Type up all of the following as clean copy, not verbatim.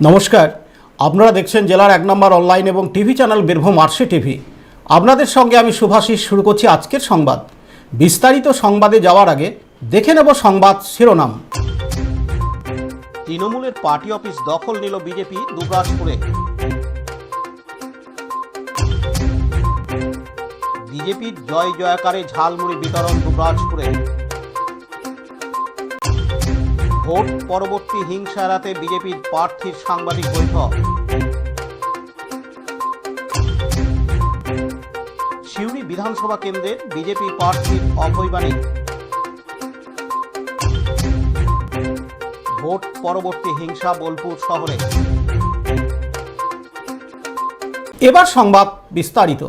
নমস্কার, আপনারা দেখছেন জেলার 1 নম্বর অনলাইন এবং TV channel Birbhum RC TV. আপনাদের সঙ্গে আমি শুভাশিস শুরু করছি আজকের সংবাদ। বিস্তারিত সংবাদে যাওয়ার আগে দেখে নেব সংবাদ শিরোনাম। তৃণমূলের পার্টি অফিস দখল নিল বিজেপি দুবরাজপুরে। বিজেপির জয় জয়কারে ঝালমুড়ি বিতরণ দুবরাজপুরে। ভোট পরবর্তী হিংসা এড়াতে বিজেপির প্রার্থীর সাংবাদিক বৈঠক। সিউড়ি বিধানসভা কেন্দ্রের বিজেপি প্রার্থীর অভয়বাণী। ভোট পরবর্তী হিংসা বোলপুর শহরে। এবার সংবাদ বিস্তারিত।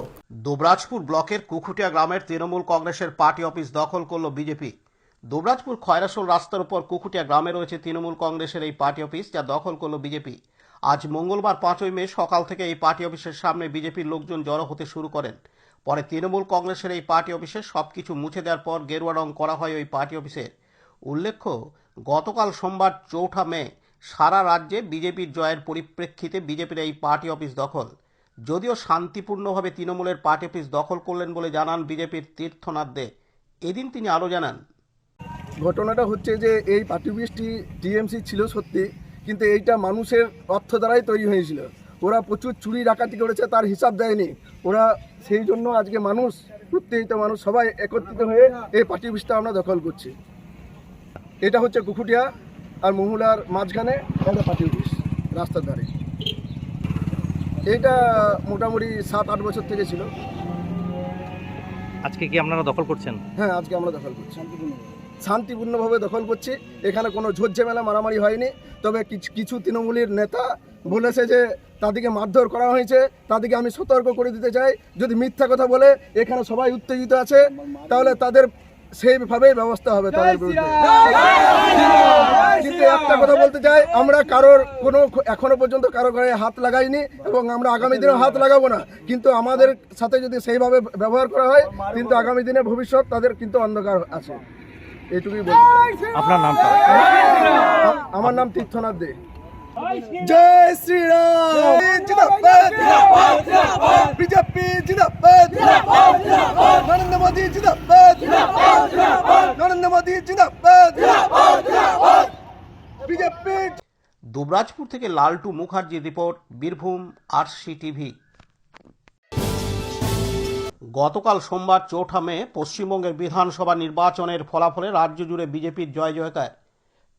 দুবরাজপুর ব্লকের কুকুটিয়া গ্রামের তৃণমূল কংগ্রেসের পার্টি অফিস দখল করল বিজেপি। দুবরাজপুর খয়রাসোল রাস্তার উপর কুকুটিয়া গ্রামে রয়েছে তৃণমূল কংগ্রেসের এই পার্টি অফিস, যা দখল করল বিজেপি। আজ মঙ্গলবার 5ই মে সকাল থেকে এই পার্টি অফিসের সামনে বিজেপির লোকজন জড়ো হতে শুরু করেন। পরে তৃণমূল কংগ্রেসের এই পার্টি অফিসে সবকিছু মুছে দেওয়ার পর গেরুয়া রং করা হয় ওই পার্টি অফিসের। উল্লেখ্য, গতকাল সোমবার 4 মে সারা রাজ্যে বিজেপির জয়ের পরিপ্রেক্ষিতে বিজেপির এই পার্টি অফিস দখল। যদিও শান্তিপূর্ণভাবে তৃণমূলের পার্টি অফিস দখল করলেন বলে জানান বিজেপির তীর্থনাথ দে। এদিন তিনি আরও জানান, ঘটনাটা হচ্ছে যে এই পার্টি অফিসটি টিএমসি ছিল সত্যি, কিন্তু এইটা মানুষের অর্থ দ্বারাই তৈরি হয়েছিল। ওরা প্রচুর চুরি ডাকাতি করেছে, তার হিসাব দেয়নি ওরা। সেই জন্য আজকে মানুষ, প্রত্যেকটা মানুষ সবাই একত্রিত হয়ে এই পার্টি অফিসটা আমরা দখল করছি। এটা হচ্ছে কুকুটিয়া আর মহুলার মাঝখানে একটা পার্টি অফিস রাস্তার ধারে। এইটা মোটামুটি 7-8 বছর থেকে ছিল। আজকে কি আপনারা দখল করছেন? হ্যাঁ, আজকে আমরা দখল করছি, শান্তিপূর্ণভাবে দখল করছি। এখানে কোনো ঝোঝঝামেলা মারামারি হয়নি। তবে কিছু তৃণমূলের নেতা বলেছে যে তাদেরকে মারধর করা হয়েছে। তাদেরকে আমি সতর্ক করে দিতে চাই, যদি মিথ্যা কথা বলে এখানে সবাই উত্তেজিত আছে, তাহলে তাদের সেইভাবেই ব্যবস্থা হবে তাদের বিরুদ্ধে। কিন্তু একটা কথা বলতে চাই, আমরা কারোর কোনো এখনো পর্যন্ত কারো গায়ে হাত লাগাইনি এবং আমরা আগামী দিনেও হাত লাগাবো না। কিন্তু আমাদের সাথে যদি সেইভাবে ব্যবহার করা হয়, কিন্তু আগামী দিনে ভবিষ্যৎ তাদের কিন্তু অন্ধকার আছে। এইটুকুই বলতে। আপনার নামটা? আমার নাম তীর্থনাথ দে। জয় শ্রীরাম, জিন্দাবাদ বিজেপি, জিন্দাবাদ নরেন্দ্র মোদী, জিন্দাবাদ নরেন্দ্র মোদী, জিন্দাবাদ বিজেপি। দুবরাজপুর থেকে লালটু মুখার্জির রিপোর্ট, বীরভূম আরসি টিভি। গতকাল সোমবার 4 মে পশ্চিমবঙ্গের বিধানসভা নির্বাচনের ফলাফলে রাজ্য জুড়ে বিজেপির জয় জয়কার।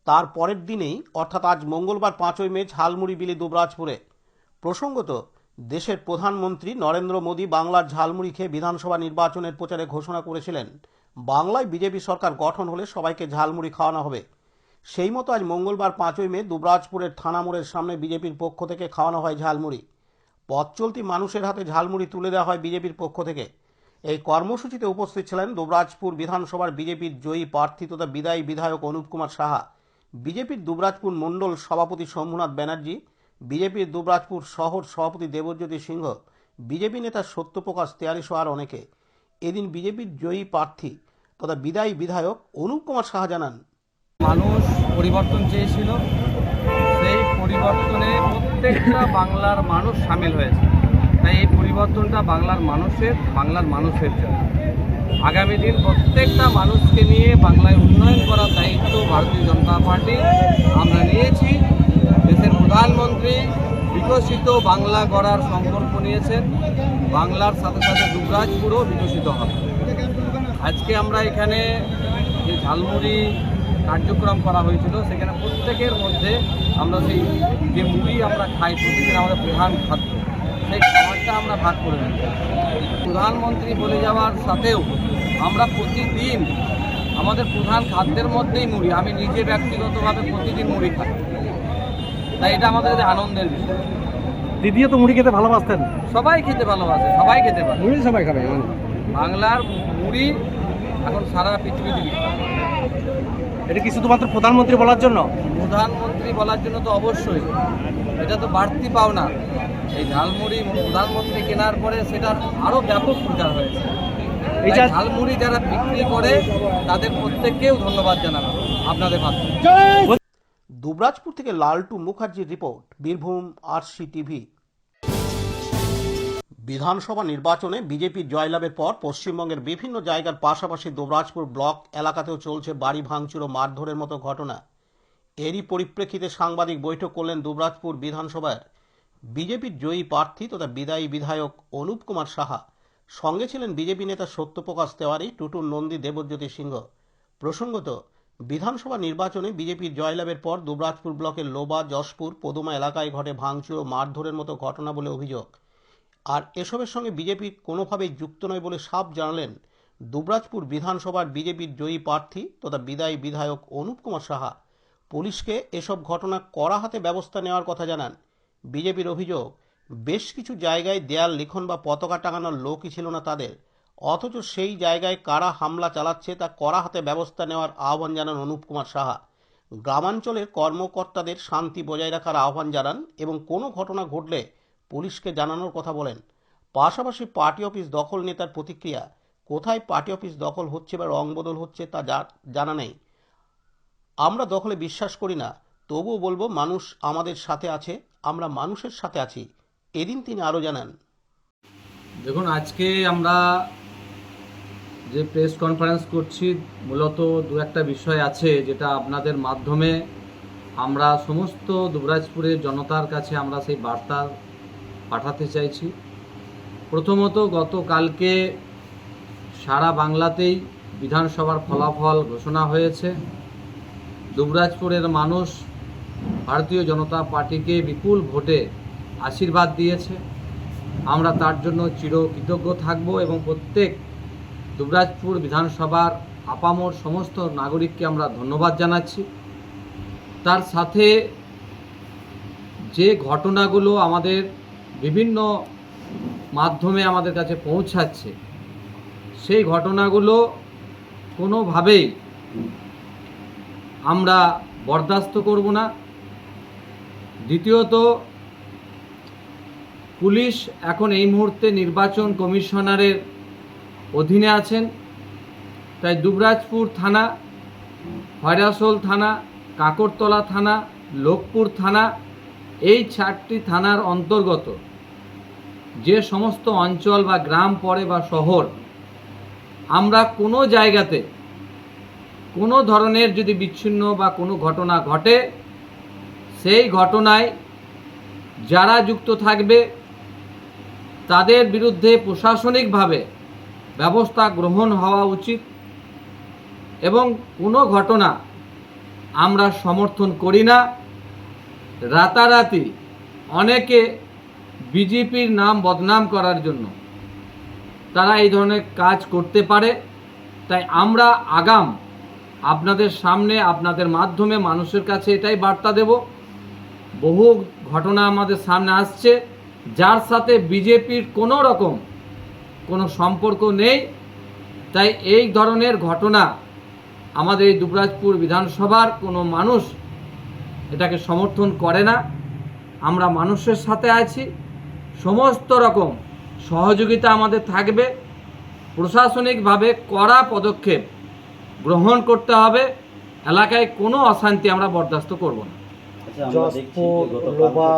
তার পরের দিনেই অর্থাৎ আজ মঙ্গলবার 5ই মে ঝালমুড়ি বিলি দুবরাজপুরে। প্রসঙ্গত, দেশের প্রধানমন্ত্রী নরেন্দ্র মোদী বাংলার ঝালমুড়ি খেয়ে বিধানসভা নির্বাচনের প্রচারে ঘোষণা করেছিলেন, বাংলায় বিজেপি সরকার গঠন হলে সবাইকে ঝালমুড়ি খাওয়ানো হবে। সেই মতো আজ মঙ্গলবার 5ই মে দুবরাজপুরের থানা মোড়ের সামনে বিজেপির পক্ষ থেকে খাওয়ানো হয় ঝালমুড়ি। পথ চলতি মানুষের হাতে ঝালমুড়ি তুলে দেওয়া হয় বিজেপির পক্ষ থেকে। এই কর্মসূচিতে উপস্থিত ছিলেন দুবরাজপুর বিধানসভার বিজেপির জয়ী প্রার্থী তথা বিদায়ী বিধায়ক অনুপ কুমার সাহা, বিজেপির দুবরাজপুর মণ্ডল সভাপতি শম্ভুনাথ ব্যানার্জি, বিজেপির দুবরাজপুর শহর সভাপতি দেবজ্যোতি সিংহ, বিজেপি নেতা সত্যপ্রকাশ তেওয়ারি সহ আর অনেকে। এদিন বিজেপির জয়ী প্রার্থী তথা বিদায়ী বিধায়ক অনুপ কুমার সাহা জানান, মানুষ পরিবর্তন চেয়েছিল, সেই পরিবর্তনে প্রত্যেকটা বাংলার মানুষ সামিল হয়েছে। তাই এই পরিবর্তনটা বাংলার মানুষের জন্য। আগামী দিন প্রত্যেকটা মানুষকে নিয়ে বাংলায় উন্নয়ন করার দায়িত্ব ভারতীয় জনতা পার্টি আমরা নিয়েছি। দেশের প্রধানমন্ত্রী বিকশিত বাংলা গড়ার সংকল্প নিয়েছেন। বাংলার সাথে সাথে দুবরাজপুরও বিকশিত হবে। আজকে আমরা এখানে যে ঝালমুড়ি কার্যক্রম করা হয়েছিল, সেখানে প্রত্যেকের মধ্যে আমরা সেই যে মুড়ি আমরা খাই প্রতিদিন, আমাদের প্রধান খাদ্য, সেই খাবারটা আমরা ভাগ করে নিই। প্রধানমন্ত্রী বলে যাওয়ার সাথেও আমরা প্রতিদিন আমাদের প্রধান খাদ্যের মধ্যেই মুড়ি। আমি নিজে ব্যক্তিগতভাবে প্রতিদিন মুড়ি খাই, তাই এটা আমাদের আনন্দের বিষয়। দিদিও তো মুড়ি খেতে ভালোবাসতেন। সবাই খেতে ভালোবাসে, সবাই খেতে পারে মুড়ি, সবাই খাবে। বাংলার মুড়ি এখন সারা পৃথিবীতে বিখ্যাত। এটা কি শুধুমাত্র প্রধানমন্ত্রী বলার জন্য? প্রধানমন্ত্রী বলার জন্য তো অবশ্যই, এটা তো বাড়তি পাওনা। এই ঝালমুড়ি প্রধানমন্ত্রী কেনার পরে সেটার আরও ব্যাপক প্রচার হয়েছে। এই ঝালমুড়ি যারা বিক্রি করে তাদের প্রত্যেককেও ধন্যবাদ জানানো আপনাদের মাধ্যমে। দুবরাজপুর থেকে লালটু মুখার্জির রিপোর্ট, বীরভূম RCTV। বিধানসভা নির্বাচনে বিজেপির জয়লাভের পর পশ্চিমবঙ্গের বিভিন্ন জায়গার পাশাপাশি দুবরাজপুর ব্লক এলাকাতেও চলছে বাড়ি ভাঙচুর ও মারধরের মতো ঘটনা। এরই পরিপ্রেক্ষিতে সাংবাদিক বৈঠক করলেন দুবরাজপুর বিধানসভার বিজেপির জয়ী প্রার্থী তথা বিদায়ী বিধায়ক অনুপ কুমার সাহা। সঙ্গে ছিলেন বিজেপি নেতা সত্যপ্রকাশ তেওয়ারি, টুটুল নন্দী, দেবজ্যোতি সিংহ। প্রসঙ্গত, বিধানসভা নির্বাচনে বিজেপির জয়লাভের পর দুবরাজপুর ব্লকের লোবা, যশপুর, পদুমা এলাকায় ঘটে ভাঙচুর ও মারধরের মতো ঘটনা বলে অভিযোগ। আর এসবের সঙ্গে বিজেপি কোনোভাবেই যুক্ত নয় বলে সাফ জানালেন দুবরাজপুর বিধানসভার বিজেপির জয়ী প্রার্থী তথা বিদায়ী বিধায়ক অনুপ কুমার সাহা। পুলিশকে এসব ঘটনা কড়া হাতে ব্যবস্থা নেওয়ার কথা জানান। বিজেপির অভিযোগ, বেশ কিছু জায়গায় দেয়াল লিখন বা পতাকা টাঙানোর লোকই ছিল না তাদের, অথচ সেই জায়গায় কারা হামলা চালাচ্ছে তা কড়া হাতে ব্যবস্থা নেওয়ার আহ্বান জানান অনুপ কুমার সাহা। গ্রামাঞ্চলের কর্মকর্তাদের শান্তি বজায় রাখার আহ্বান জানান এবং কোনো ঘটনা ঘটলে পুলিশকে জানানোর কথা বলেন। পাশাপাশি পার্টি অফিস দখল নিয়ে তার প্রতিক্রিয়া, কোথায় পার্টি অফিস দখল হচ্ছে বা রং বদল হচ্ছে তা জানা নেই। আমরা দখলে বিশ্বাস করি না, তবুও বলবো মানুষ আমাদের সাথে আছে, আমরা মানুষের সাথে আছি। এদিন তিনি আরও জানান, দেখুন, আজকে আমরা যে প্রেস কনফারেন্স করছি মূলত দু একটা বিষয় আছে যেটা আপনাদের মাধ্যমে আমরা সমস্ত দুবরাজপুরের জনতার কাছে আমরা সেই বার্তা পাঠাতে চাইছি। প্রথমত, গতকালকে সারা বাংলাতেই বিধানসভার ফলাফল ঘোষণা হয়েছে। দুবরাজপুরের মানুষ ভারতীয় জনতা পার্টিকে বিপুল ভোটে আশীর্বাদ দিয়েছে। আমরা তার জন্য চিরকৃতজ্ঞ থাকব এবং প্রত্যেক দুবরাজপুর বিধানসভার আপামর সমস্ত নাগরিককে আমরা ধন্যবাদ জানাচ্ছি। তার সাথে যে ঘটনাগুলো আমাদের বিভিন্ন মাধ্যমে আমাদের কাছে পৌঁছাচ্ছে, সেই ঘটনাগুলো কোনোভাবেই আমরা বরদাস্ত করব না। দ্বিতীয়ত, পুলিশ এখন এই মুহূর্তে নির্বাচন কমিশনারের অধীনে আছেন, তাই দুবরাজপুর থানা, খয়রাসোল থানা, কাকরতলা থানা, লোকপুর থানা, এই 4টি থানার অন্তর্গত যে সমস্ত অঞ্চল বা গ্রাম পড়ে বা শহর, আমরা কোনো জায়গাতে কোনো ধরনের যদি বিচ্ছিন্ন বা কোনো ঘটনা ঘটে, সেই ঘটনায় যারা যুক্ত থাকবে তাদের বিরুদ্ধে প্রশাসনিকভাবে ব্যবস্থা গ্রহণ হওয়া উচিত। এবং কোনো ঘটনা আমরা সমর্থন করি না। রাতারাতি অনেকে বিজেপির নাম বদনাম করার জন্য তারা এই ধরনের কাজ করতে পারে। তাই আমরা আগাম আপনাদের সামনে, আপনাদের মাধ্যমে মানুষের কাছে এটাই বার্তা দেব, বহু ঘটনা আমাদের সামনে আসছে যার সাথে বিজেপির কোনো রকম কোনো সম্পর্ক নেই। তাই এই ধরনের ঘটনা আমাদের এই দুবরাজপুর বিধানসভার কোনো মানুষ এটাকে সমর্থন করে না। আমরা মানুষের সাথে আছি, সমস্ত রকম সহযোগিতা আমাদের থাকবে। প্রশাসনিকভাবে কড়া পদক্ষেপ গ্রহণ করতে হবে। এলাকায় কোনো অশান্তি আমরা বরদাস্ত করব না। যশপুর, লোবা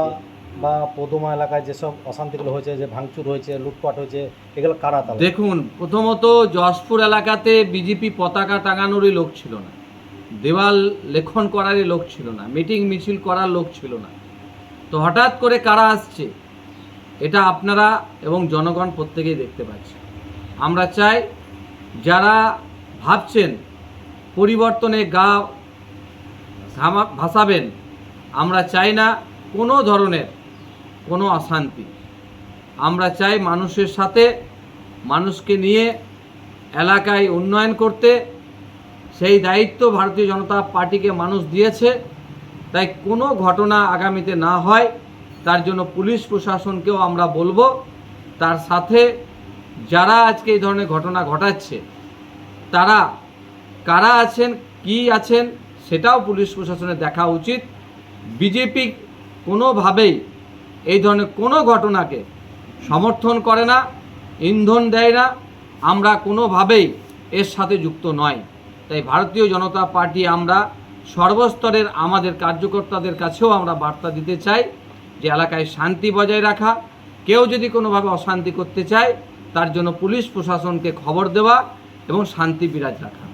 বা পদুমা এলাকায় যেসব অশান্তিগুলো হয়েছে, যে ভাঙচুর হয়েছে, লুটপাট হয়েছে, এগুলো কারা তাহলে? দেখুন, প্রথমত যশপুর এলাকাতে বিজেপি পতাকা টাঙানোরই লোক ছিল না, দেওয়াল লেখন করারই লোক ছিল না, মিটিং মিছিল করার লোক ছিল না। তো হঠাৎ করে কারা আসছে এটা আপনারা এবং জনগণ প্রত্যেকেই দেখতে পাচ্ছে। আমরা চাই যারা ভাবছেন পরিবর্তনে গা ভাসাবেন, আমরা চাই না কোনো ধরনের কোনো অশান্তি। আমরা চাই মানুষের সাথে, মানুষকে নিয়ে এলাকায় উন্নয়ন করতে। সেই দায়িত্ব ভারতীয় জনতা পার্টিকে মানুষ দিয়েছে। তাই কোনো ঘটনা আগামীতে না হয় তার জন্য পুলিশ প্রশাসনকেও আমরা বলবো। তার সাথে যারা আজকে এই ধরনের ঘটনা ঘটাচ্ছে তারা কারা আছেন, কি আছেন, সেটাও পুলিশ প্রশাসনের দেখা উচিত। বিজেপি কোনোভাবেই এই ধরনের কোনো ঘটনাকে সমর্থন করে না, ইন্ধন দেয় না। আমরা কোনোভাবেই এর সাথে যুক্ত নয়। তাই ভারতীয় জনতা পার্টি আমরা সর্বস্তরের আমাদের কার্যকর্তাদের কাছেও আমরা বার্তা দিতে চাই যে এলাকায় শান্তি বজায় রাখা, কেউ যদি কোনোভাবে অশান্তি করতে চায় তার জন্য পুলিশ প্রশাসনকে খবর দেওয়া এবং শান্তি বিরাজ রাখা।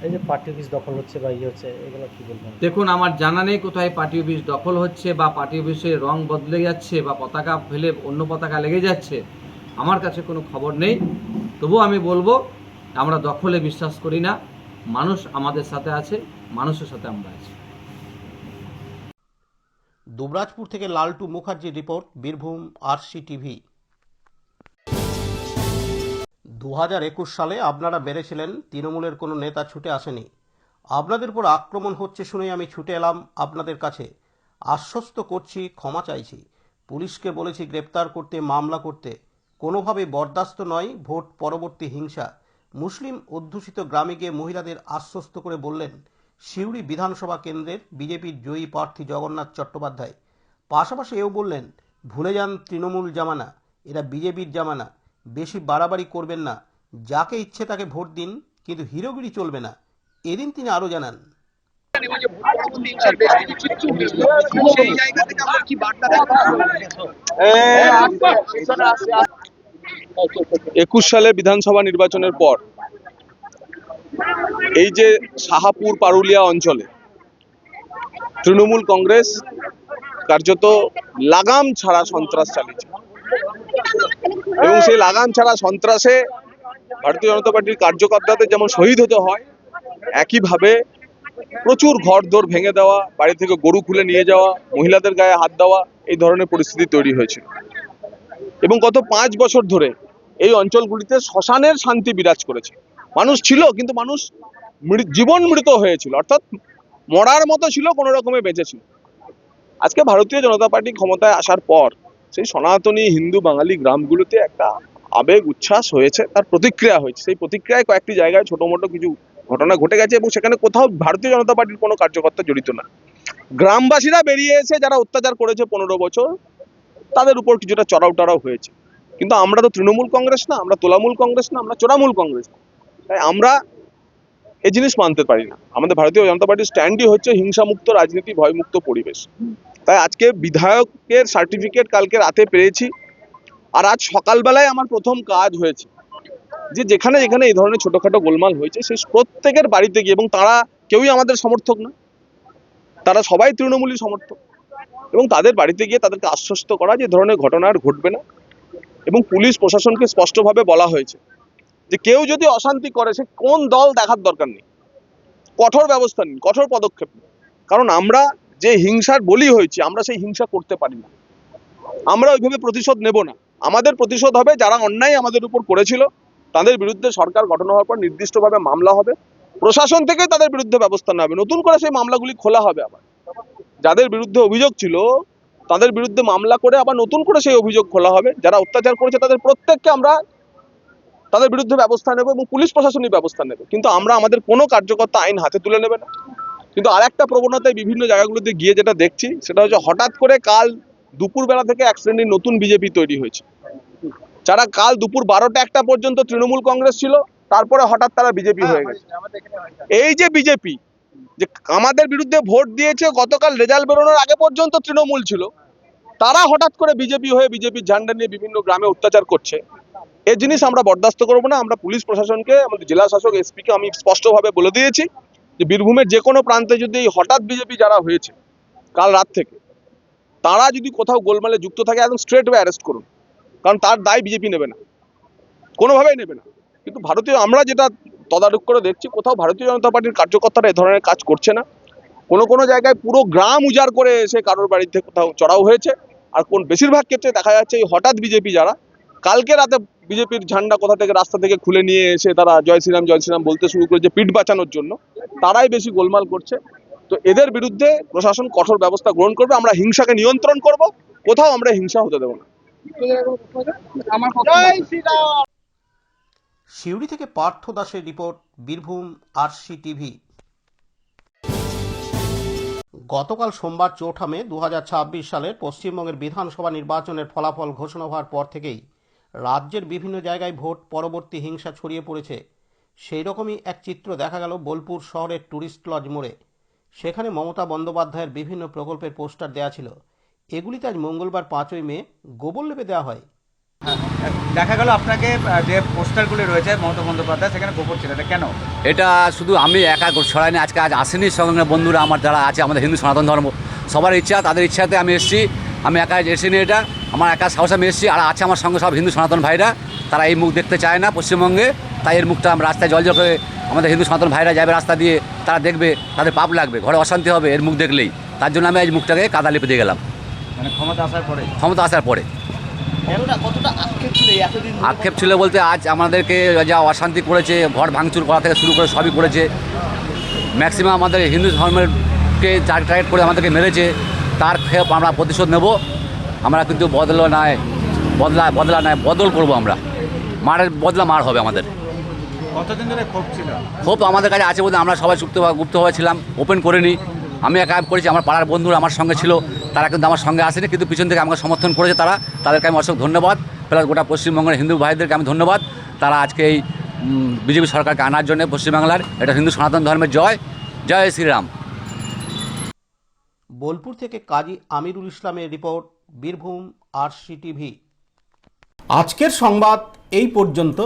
এই যে পার্টি অফিস দখল হচ্ছে বা হচ্ছে, এগুলো কি বলবেন? দেখুন, আমার জানা নেই কোথায় পার্টি অফিস দখল হচ্ছে বা পার্টি অফিসের রং বদলে যাচ্ছে বা পতাকা ফেলে অন্য পতাকা লেগে যাচ্ছে, আমার কাছে কোনো খবর নেই। তবুও আমি বলবো, আমরা দখলে বিশ্বাস করি না। মানুষ আমাদের সাথে আছে, মানুষের সাথে আমরা আছি। দুবরাজপুর থেকে লালটু মুখার্জির রিপোর্ট, বীরভূম RCTV। 2021 সালে আপনারা বেড়েছিলেন, তৃণমূলের কোনো নেতা ছুটে আসেনি। আপনাদের উপর আক্রমণ হচ্ছে শুনেই আমি ছুটে এলাম আপনাদের কাছে। আশ্বস্ত করছি, ক্ষমা চাইছি। পুলিশকে বলেছি গ্রেপ্তার করতে, মামলা করতে। কোনোভাবে বরদাস্ত নয় ভোট পরবর্তী হিংসা। মুসলিম অধ্যুষিত গ্রামে গিয়ে মহিলাদের আশ্বস্ত করে বললেন সিউড়ি বিধানসভা কেন্দ্রের বিজেপির জয়ী প্রার্থী জগন্নাথ চট্টোপাধ্যায়। পাশাপাশি এও বললেন, ভুলে যান তৃণমূল জামানা, এরা বিজেপির জামানা। বেশি বাড়াবাড়ি করবেন না, যাকে ইচ্ছে তাকে ভোট দিন, কিন্তু হিরোগিরি চলবে না। এদিন তিনি আরও জানান, সেই জায়গা থেকে আমরা কি বার্তা দেবো? 21 সালে বিধানসভা নির্বাচনের পর এই যে শাহাপুর পারুলিয়া অঞ্চলে তৃণমূল কংগ্রেস কার্যত লাগাম ছাড়া সন্ত্রাস চালিয়েছে এবং সেই লাগাম ছাড়া সন্ত্রাসে ভারতীয় জনতা পার্টির কার্যকর্তাদের যেমন শহীদ হতে হয়, একইভাবে প্রচুর ঘরদোর ভেঙে দেওয়া, বাড়ি থেকে গরু খুলে নিয়ে যাওয়া, মহিলাদের গায়ে হাত দেওয়া, এই ধরনের পরিস্থিতি তৈরি হয়েছিল। এবং গত 5 বছর ধরে এই অঞ্চলগুলিতে শ্মশানের শান্তি বিরাজ করেছে। মানুষ ছিল, কিন্তু মানুষ জীবন মৃত হয়েছিল, অর্থাৎ মরার মতো ছিল, কোনো রকমে বেঁচেছিল। আজকে ভারতীয় জনতা পার্টি ক্ষমতায় আসার পর সেই সনাতনী হিন্দু বাঙালি গ্রামগুলোতে একটা আবেগ উচ্ছ্বাস হয়েছে, তার প্রতিক্রিয়া হয়েছে। সেই প্রতিক্রিয়ায় কয়েকটি জায়গায় ছোট মোটো কিছু ঘটনা ঘটে গেছে এবং সেখানে কোথাও ভারতীয় জনতা পার্টির কোনো কার্যকর্তা জড়িত না। গ্রামবাসীরা বেরিয়ে এসে যারা অত্যাচার করেছে 15 বছর, তাদের উপর কিছুটা চড়াও টড়াও হয়েছে। কিন্তু আমরা তো তৃণমূল কংগ্রেস না, আমরা তোলামূল কংগ্রেস না, আমরা চোরামূল কংগ্রেস না। তাই আমরা এই জিনিস মানতে পারি না। আমাদের ভারতীয় জনতা পার্টির স্ট্যান্ডই হচ্ছে হিংসামুক্ত রাজনীতি, ভয়মুক্ত পরিবেশ। তাই আজকে বিধায়কের সার্টিফিকেট কালকে রাতে পেয়েছি, আর আজ সকালবেলায় আমার প্রথম কাজ হয়েছে যে যেখানে যেখানে এই ধরনের ছোটখাটো গোলমাল হয়েছে সেই প্রত্যেকের বাড়িতে গিয়ে, এবং তারা কেউই আমাদের সমর্থক না, তারা সবাই তৃণমূলী সমর্থক, এবং তাদের বাড়িতে গিয়ে তাদেরকে আশ্বস্ত করা যে ধরনের ঘটনা আর ঘটবে না। এবং পুলিশ প্রশাসনকে স্পষ্টভাবে বলা হয়েছে যে কেউ যদি অশান্তি করে সে কোন দল দেখার দরকার নেই, কঠোর ব্যবস্থা নিন, কঠোর পদক্ষেপ নিন। কারণ আমরা যে হিংসার বলি হয়েছি, আমরা সেই হিংসা করতে পারি না, আমরা ওইভাবে প্রতিশোধ নেব না। আমাদের প্রতিশোধ হবে যারা অন্যায় আমাদের উপর করেছিল তাদের বিরুদ্ধে সরকার গঠন হওয়ার পর নির্দিষ্টভাবে মামলা হবে, প্রশাসন থেকে তাদের বিরুদ্ধে ব্যবস্থা নেওয়া হবে, নতুন করে সেই মামলাগুলি খোলা হবে। আবার যাদের বিরুদ্ধে অভিযোগ ছিল তাদের বিরুদ্ধে মামলা করে আবার নতুন করে সেই অভিযোগ খোলা হবে। যারা অত্যাচার করেছে তাদের প্রত্যেককে আমরা তাদের বিরুদ্ধে ব্যবস্থা নেব এবং পুলিশ প্রশাসনিক ব্যবস্থা নেবে। কিন্তু আমরা আমাদের কোনো কার্যকর্তা আইন হাতে তুলে নেবে না। কিন্তু আরেকটা প্রবণতায় বিভিন্ন জায়গাগুলোতে গিয়ে যেটা দেখছি সেটা হচ্ছে হঠাৎ করে কাল দুপুরবেলা থেকে এক শ্রেণীর নতুন বিজেপি তৈরি হয়েছে, যারা কাল দুপুর 12টা-1টা পর্যন্ত তৃণমূল কংগ্রেস ছিল, তারপরে হঠাৎ তারা বিজেপি হয়ে গেছে। এই যে বিজেপি যে আমাদের বিরুদ্ধে ভোট দিয়েছে, গতকাল রেজাল্ট বেরোনোর আগে পর্যন্ত তৃণমূল ছিল, তারা হঠাৎ করে বিজেপি হয়ে বিজেপির ঝান্ডা নিয়ে বিভিন্ন গ্রামে অত্যাচার করছে। এই জিনিস আমরা বরদাস্ত করবো না। আমরা পুলিশ প্রশাসনকে, আমাদের জেলা শাসক এসপিকে আমি স্পষ্টভাবে বলে দিয়েছি যে বীরভূমের যে কোনো প্রান্তে যদি এই হঠাৎ বিজেপি যারা হয়েছে কাল রাত থেকে, তারা যদি কোথাও গোলমালে যুক্ত থাকে একদম স্ট্রেট ওয়ে অ্যারেস্ট করুন, কারণ তার দায় বিজেপি নেবে না, কোনোভাবেই নেবে না। কিন্তু আমরা যেটা তদারক করে দেখছি, কোথাও ভারতীয় জনতা পার্টির কার্যকর্তারা এ ধরনের কাজ করছে না। কোনো জায়গায় পুরো গ্রাম উজাড় করে এসে কারোর বাড়িতে কোথাও চড়াও হয়েছে, আর বেশিরভাগ ক্ষেত্রে দেখা যাচ্ছে এই হঠাৎ বিজেপি যারা কালকে রাতে বিজেপির ঝান্ডা কোথা থেকে রাস্তা থেকে খুলে নিয়ে এসে তারা জয় শ্রীরাম বলতে শুরু করেছে পিঠ বাঁচানোর জন্য, তারাই বেশি গোলমাল করছে। তো এদের বিরুদ্ধে প্রশাসন কঠোর ব্যবস্থা গ্রহণ করবে। আমরা হিংসাকে নিয়ন্ত্রণ করব, কোথাও আমরা হিংসা হতে দেব না। সিউড়ি থেকে পার্থ দাসের রিপোর্ট, বীরভূম RCTV। গতকাল সোমবার 4 মে 2026 সালের পশ্চিমবঙ্গের বিধানসভা নির্বাচনের ফলাফল ঘোষণা হওয়ার পর থেকেই রাজ্যের বিভিন্ন জায়গায় ভোট পরবর্তী হিংসা ছড়িয়ে পড়েছে। সেই রকমই এক চিত্র দেখা গেল বোলপুর শহরের টুরিস্ট লজ মোড়ে। সেখানে মমতা বন্দ্যোপাধ্যায়ের বিভিন্ন প্রকল্পের পোস্টার দেওয়া ছিল। এগুলিতে আজ মঙ্গলবার 5ই মে গোবর লেপে দেওয়া হয়। দেখা গেল আপনাকে যে পোস্টারগুলি রয়েছে মমতা বন্দ্যোপাধ্যায় সেখানে গোবর ছিল, এটা কেন? এটা শুধু আমি একা ছড়াইনি, আজকে আসেনি, সঙ্গে বন্ধুরা আমার যারা আছে আমাদের হিন্দু সনাতন ধর্ম সবার ইচ্ছা, তাদের ইচ্ছাতে আমি এসেছি। আমি একা এসেছি এটা আমার একা সাহস, আমি এসেছি। আর আছে আমার সঙ্গে সব হিন্দু সনাতন ভাইরা, তারা এই মুখ দেখতে চায় না পশ্চিমবঙ্গে, তাই এর মুখটা আমরা রাস্তায় জল করে আমাদের হিন্দু সনাতন ভাইরা যাবে রাস্তা দিয়ে, তারা দেখবে, তাদের পাপ লাগবে, ঘরে অশান্তি হবে এর মুখ দেখলেই। তার জন্য আমি আজ মুখটাকে কাদা লিপে দিয়ে গেলাম। মানে ক্ষমতা আসার পরে কতটা আক্ষেপ ছিল এতদিন? আক্ষেপ ছিল বলতে আজ আমাদেরকে যা অশান্তি করেছে, ঘর ভাঙচুর করা থেকে শুরু করে সবই করেছে। ম্যাক্সিমাম আমাদের হিন্দু ধর্মেরকে টার্গেট করে আমাদেরকে মেরেছে, তার ক্ষেপ আমরা প্রতিশোধ নেব। আমরা কিন্তু বদলা নয় বদল করব। আমরা মারের বদলা মার হবে আমাদের। কতদিন ধরে ক্ষোভ ছিল? ক্ষোভ আমাদের কাছে আছে বলতে আমরা সবাই গুপ্তভাবে ছিলাম, ওপেন করিনি। আমি একা করেছি, আমার পাড়ার বন্ধুরা আমার সঙ্গে ছিল, তারা কিন্তু আমার সঙ্গে আসেনি, কিন্তু পিছন থেকে আমাকে সমর্থন করেছে তারা, তাদেরকে আমি অসংখ্য ধন্যবাদ। প্লাস গোটা পশ্চিমবঙ্গের হিন্দু ভাইদেরকে আমি ধন্যবাদ, তারা আজকে এই বিজেপি সরকারকে আনার জন্য পশ্চিমবাংলার এটা হিন্দু সনাতন ধর্মের জয়, জয় শ্রীরাম। বোলপুর থেকে কাজী আমিরুল ইসলামের রিপোর্ট, বীরভূম RCTV। আজকের সংবাদ এই পর্যন্ত।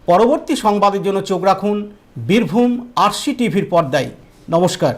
পরবর্তী সংবাদের জন্য চোখ রাখুন বীরভূম RCTVর পর্দায়। নমস্কার।